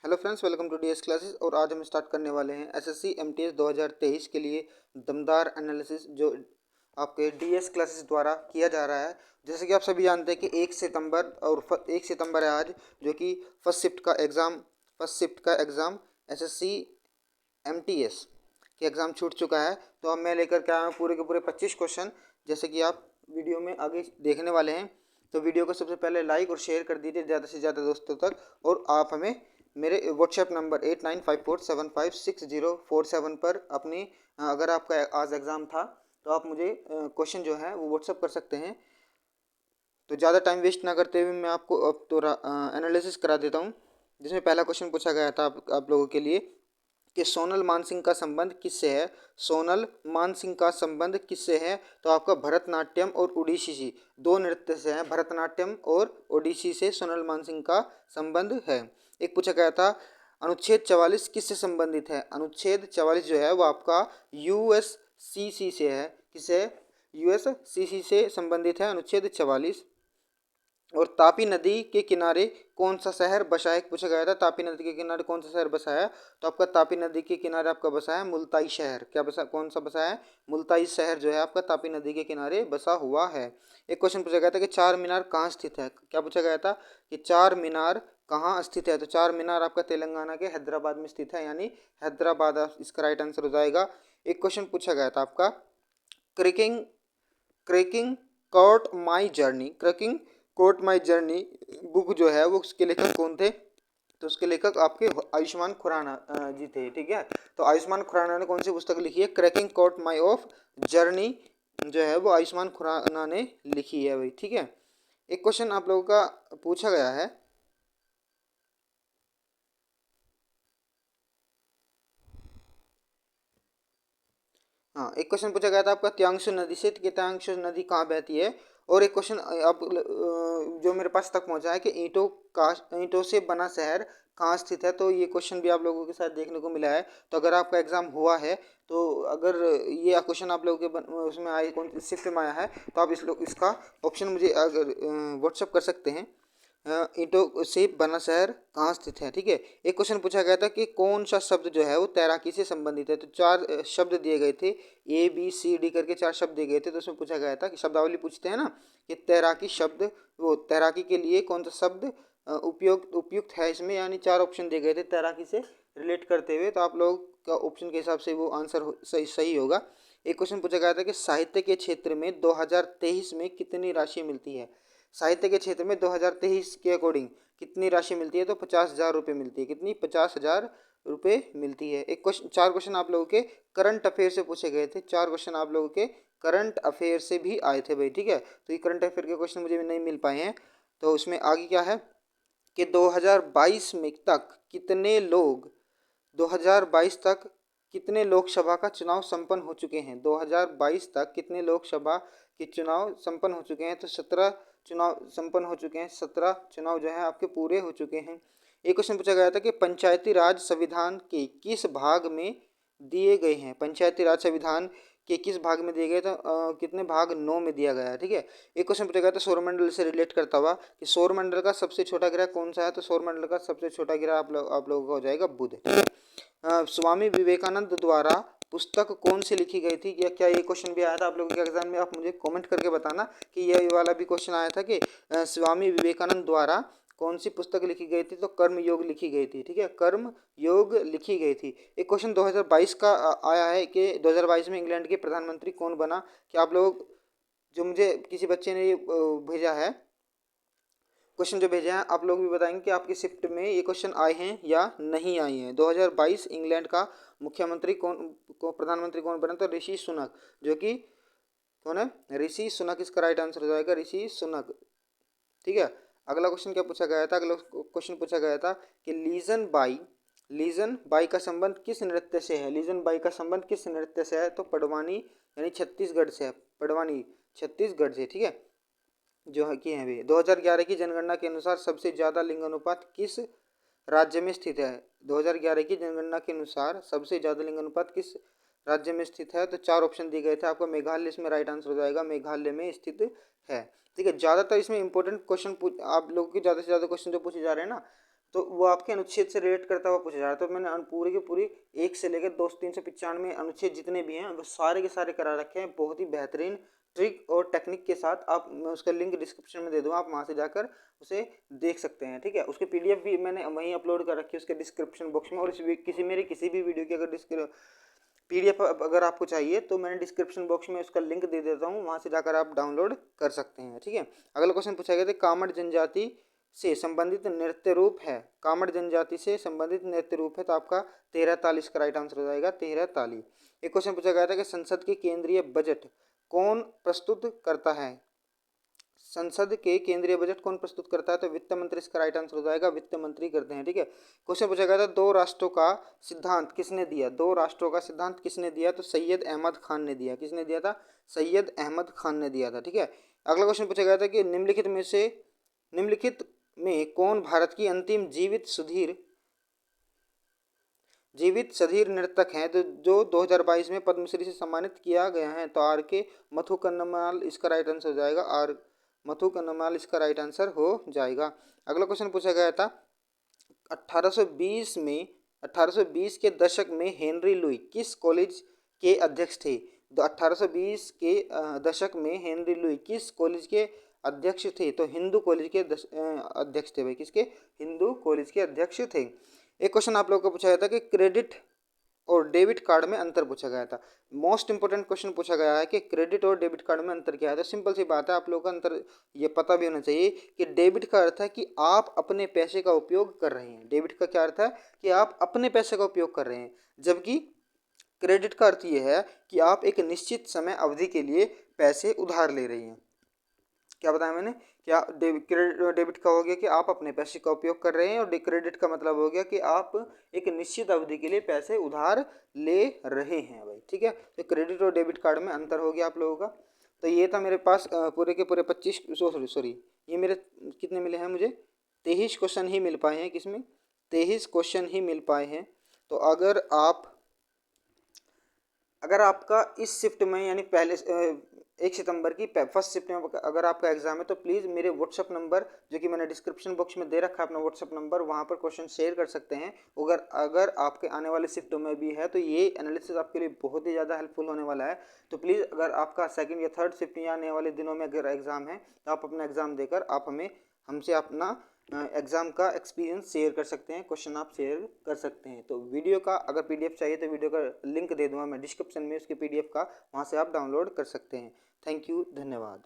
Hello friends, welcome to DS classes. और आज हम स्टार्ट करने वाले हैं एसएससी एमटीएस 2023 के लिए दमदार एनालिसिस जो आपके डीएस क्लासेस द्वारा किया जा रहा है। जैसे कि आप सभी जानते हैं कि 1 सितंबर है आज, जो कि फर्स्ट शिफ्ट का एग्ज़ाम एसएससी एमटीएस के एग्ज़ाम छूट चुका है। तो अब मैं लेकर के आया हूँ पूरे के पूरे 25 क्वेश्चन, जैसे कि आप वीडियो में आगे देखने वाले हैं। तो वीडियो को सबसे पहले लाइक और शेयर कर दीजिए ज़्यादा से ज़्यादा दोस्तों तक। और आप हमें मेरे व्हाट्सएप नंबर 8954756047 पर अपनी अगर आपका आज एग्ज़ाम था तो आप मुझे क्वेश्चन जो है वो व्हाट्सएप कर सकते हैं। तो ज़्यादा टाइम वेस्ट ना करते हुए मैं आपको अब थोड़ा एनालिसिस करा देता हूँ, जिसमें पहला क्वेश्चन पूछा गया था आप लोगों के लिए कि सोनल मानसिंह का संबंध किससे है। सोनल मानसिंह का संबंध किससे है? तो आपका भरतनाट्यम और ओडिसी से, दो नृत्य से है, भरतनाट्यम और ओडिसी से सोनल मानसिंह का संबंध है। एक पूछा गया था अनुच्छेद 44 किससे संबंधित है। अनुच्छेद 44 जो है वो आपका यूएससीसी से है। किससे? यूएससीसी से संबंधित है अनुच्छेद 44। और तापी नदी के किनारे कौन सा शहर बसा है, पूछा गया था तापी नदी के किनारे कौन सा शहर बसा है। तो आपका तापी नदी के किनारे आपका बसा है मुल्ताई शहर। क्या बसा, कौन सा बसा है? मुल्ताई शहर जो है आपका तापी नदी के किनारे बसा हुआ है। एक क्वेश्चन पूछा गया था कि चार मीनार कहाँ स्थित है। क्या पूछा गया था कि चार मीनार कहाँ स्थित है। तो चार मीनार आपका तेलंगाना के हैदराबाद में स्थित है, यानी हैदराबाद इसका राइट आंसर हो जाएगा। एक क्वेश्चन पूछा गया था आपका creaking cracking court my journey, cracking court my journey book जो है वो उसके लेखक कौन थे। तो उसके लेखक आपके आयुष्मान खुराना जी थे। ठीक है, तो आयुष्मान खुराना ने कौन सी पुस्तक लिखी है? Cracking court my of journey जो है वो आयुष्मान खुराना ने लिखी है भाई। ठीक है, एक क्वेश्चन आप लोगों का पूछा गया है हाँ, एक क्वेश्चन पूछा गया था आपका त्यांशु नदी से कि त्यांशु नदी कहाँ बहती है। और एक क्वेश्चन अब जो मेरे पास तक पहुंचा है कि ईंटों से बना शहर कहाँ स्थित है। तो ये क्वेश्चन भी आप लोगों के साथ देखने को मिला है। तो अगर आपका एग्जाम हुआ है, तो अगर ये क्वेश्चन आप लोगों के उसमें आए, कौन शिफ्ट में आया है, तो आप इसका ऑप्शन मुझे अगर व्हाट्सअप कर सकते हैं। ईंटों से बना शहर कहाँ स्थित है। ठीक है, एक क्वेश्चन पूछा गया था कि कौन सा शब्द जो है वो तैराकी से संबंधित है। तो चार शब्द दिए गए थे, ए बी सी डी करके चार शब्द दिए गए थे। तो उसमें पूछा गया था कि शब्दावली पूछते हैं ना कि तैराकी शब्द, वो तैराकी के लिए कौन सा शब्द उपयुक्त है इसमें, यानी चार ऑप्शन दिए गए थे तैराकी से रिलेट करते हुए। तो आप लोग का ऑप्शन के हिसाब से वो आंसर सही होगा। एक क्वेश्चन पूछा गया था कि साहित्य के क्षेत्र में 2023 में कितनी राशि मिलती है। साहित्य के क्षेत्र में 2023 के अकॉर्डिंग कितनी राशि मिलती है। तो 50,000 रुपये मिलती है। कितनी? 50,000 रुपये मिलती है। एक क्वेश्चन, चार क्वेश्चन आप लोगों के करंट अफेयर से पूछे गए थे। चार क्वेश्चन आप लोगों के करंट अफेयर से भी आए थे भाई। ठीक है, तो ये करंट अफेयर के क्वेश्चन मुझे नहीं मिल पाए हैं। तो उसमें आगे क्या है कि 2022 में तक कितने लोग 2022 तक कितने लोकसभा का चुनाव संपन्न हो चुके हैं। 2022 तक कितने लोकसभा के चुनाव संपन्न हो चुके हैं। तो 17 चुनाव संपन्न हो चुके हैं। 17 चुनाव जो है आपके पूरे हो चुके हैं। एक क्वेश्चन पूछा गया था कि पंचायती राज संविधान के किस भाग में दिए गए हैं। पंचायती राज संविधान के किस भाग में दिए गए। तो कितने भाग? 9 में दिया गया है। ठीक है, एक क्वेश्चन पूछा गया था सौरमंडल से रिलेट करता हुआ कि सौरमंडल का सबसे छोटा ग्रह कौन सा है। तो सौरमंडल का सबसे छोटा ग्रह आप लोगों का हो जाएगा बुध। स्वामी विवेकानंद द्वारा पुस्तक कौन सी लिखी गई थी। या क्या ये क्वेश्चन भी आया था आप लोगों के एग्जाम में? आप मुझे कमेंट करके बताना कि ये वाला भी क्वेश्चन आया था कि स्वामी विवेकानंद द्वारा कौन सी पुस्तक लिखी गई थी। तो कर्म योग लिखी गई थी। ठीक है, कर्म योग लिखी गई थी। एक क्वेश्चन 2022 का आया है कि 2022 में इंग्लैंड के प्रधानमंत्री कौन बना। कि आप लोग, जो मुझे किसी बच्चे ने भेजा है क्वेश्चन, जो भेजे हैं आप लोग भी बताएंगे कि आपकी शिफ्ट में ये क्वेश्चन आए हैं या नहीं आए हैं। 2022 इंग्लैंड का मुख्यमंत्री प्रधानमंत्री कौन बना। तो ऋषि सुनक, जो कि कौन है? ऋषि सुनक इसका राइट आंसर हो जाएगा, ऋषि सुनक। ठीक है, अगला क्वेश्चन क्या पूछा गया था? अगला क्वेश्चन पूछा गया था कि लीजन बाई का संबंध किस नृत्य से है। लीजन बाई का संबंध किस नृत्य से है। तो पडवानी, यानी छत्तीसगढ़ से है। पडवानी छत्तीसगढ़ से। ठीक है, जो है कि है भी 2011 की जनगणना के अनुसार सबसे ज़्यादा लिंगानुपात किस राज्य में स्थित है। 2011 की जनगणना के अनुसार सबसे ज़्यादा लिंगानुपात किस राज्य में स्थित है। तो चार ऑप्शन दिए गए थे आपको। मेघालय इसमें राइट आंसर हो जाएगा, मेघालय में स्थित है। ठीक है, ज़्यादातर इसमें इंपॉर्टेंट क्वेश्चन आप लोगों के ज़्यादा से ज़्यादा क्वेश्चन जो पूछे जा रहे हैं ना, तो वो आपके अनुच्छेद से रिलेट करता हुआ पूछा जा रहा है। तो मैंने पूरी की पूरी 1 से लेकर 395 अनुच्छेद जितने भी हैं वो सारे के सारे करा रखे हैं, बहुत ही बेहतरीन ट्रिक और टेक्निक के साथ। आप, मैं उसका लिंक डिस्क्रिप्शन में दे दूँगा, आप वहाँ से जाकर उसे देख सकते हैं, ठीक है। उसके पीडीएफ भी मैंने वहीं अपलोड कर रखी है उसके डिस्क्रिप्शन बॉक्स में, और किसी भी वीडियो की अगर पीडीएफ अगर आपको चाहिए तो मैंने डिस्क्रिप्शन बॉक्स में उसका लिंक दे देता हूँ, वहाँ से जाकर आप डाउनलोड कर सकते हैं, ठीक है। अगला क्वेश्चन पूछा गया था, कामड़ जनजाति से संबंधित नृत्य रूप है। कामड़ जनजाति से संबंधित नृत्य रूप है, तो आपका 13 ताली इसका राइट आंसर हो जाएगा, 13 ताली। एक क्वेश्चन पूछा गया था कि संसद के केंद्रीय बजट कौन प्रस्तुत करता है। संसद के केंद्रीय बजट कौन प्रस्तुत करता है, तो वित्त मंत्री इसका राइट आंसर हो जाएगा, वित्त मंत्री करते हैं, ठीक है। क्वेश्चन पूछा गया था, दो राष्ट्रों का सिद्धांत किसने दिया। दो राष्ट्रों का सिद्धांत किसने दिया, तो सैयद अहमद खान ने दिया। किसने दिया था, सैयद अहमद खान ने दिया था, ठीक है। अगला क्वेश्चन पूछा गया था कि निम्नलिखित में कौन भारत की अंतिम जीवित सधीर नर्तक हैं, तो जो 2022 में पद्मश्री से सम्मानित किया गया है, तो आर के मथु कन्नमाल इसका राइट आंसर हो जाएगा, आर मथु कन्नमाल इसका राइट आंसर हो जाएगा। अगला क्वेश्चन पूछा गया था, 1820 के दशक में हेनरी लुई किस कॉलेज के अध्यक्ष थे। तो 1820 के दशक में हेनरी लुई किस कॉलेज के अध्यक्ष थे, तो हिंदू कॉलेज के अध्यक्ष थे भाई, किसके, हिंदू कॉलेज के अध्यक्ष थे। एक क्वेश्चन आप लोगों को पूछा गया था कि क्रेडिट और डेबिट कार्ड में अंतर पूछा गया था। मोस्ट इंपोर्टेंट क्वेश्चन पूछा गया है कि क्रेडिट और डेबिट कार्ड में अंतर क्या है। तो सिंपल सी बात है, आप लोगों का अंतर ये पता भी होना चाहिए कि डेबिट का अर्थ है कि आप अपने पैसे का उपयोग कर रहे हैं। डेबिट का क्या अर्थ है, कि आप अपने पैसे का उपयोग कर रहे हैं, जबकि क्रेडिट का अर्थ ये है कि आप एक निश्चित समय अवधि के लिए पैसे उधार ले रहे हैं। क्या बताया मैंने, क्या डेबिट का हो गया कि आप अपने पैसे का उपयोग कर रहे हैं, और क्रेडिट का मतलब हो गया कि आप एक निश्चित अवधि के लिए पैसे उधार ले रहे हैं भाई, ठीक है। तो क्रेडिट और डेबिट कार्ड में अंतर हो गया आप लोगों का। तो ये था मेरे पास पूरे के पूरे 25 सॉरी ये मेरे कितने मिले हैं मुझे, 23 क्वेश्चन ही मिल पाए हैं, किसमें 23 क्वेश्चन ही मिल पाए हैं। तो अगर आपका इस शिफ्ट में यानी पहले 1 सितंबर की फर्स्ट शिफ्ट में अगर आपका एग्जाम है, तो प्लीज़ मेरे व्हाट्सअप नंबर जो कि मैंने डिस्क्रिप्शन बॉक्स में दे रखा है अपना व्हाट्सअप नंबर, वहाँ पर क्वेश्चन शेयर कर सकते हैं। अगर आपके आने वाले शिफ्टों में भी है, तो ये एनालिसिस आपके लिए बहुत ही ज़्यादा हेल्पफुल होने वाला है। तो प्लीज़ अगर आपका सेकंड या थर्ड शिफ्ट या आने वाले दिनों में अगर एग्ज़ाम है, तो आप अपना एग्ज़ाम देकर आप हमसे अपना एग्ज़ाम का एक्सपीरियंस शेयर कर सकते हैं, क्वेश्चन आप शेयर कर सकते हैं। तो वीडियो का अगर पीडीएफ चाहिए तो वीडियो का लिंक दे दूंगा मैं डिस्क्रिप्शन में उसके पीडीएफ का, वहाँ से आप डाउनलोड कर सकते हैं। थैंक यू, धन्यवाद।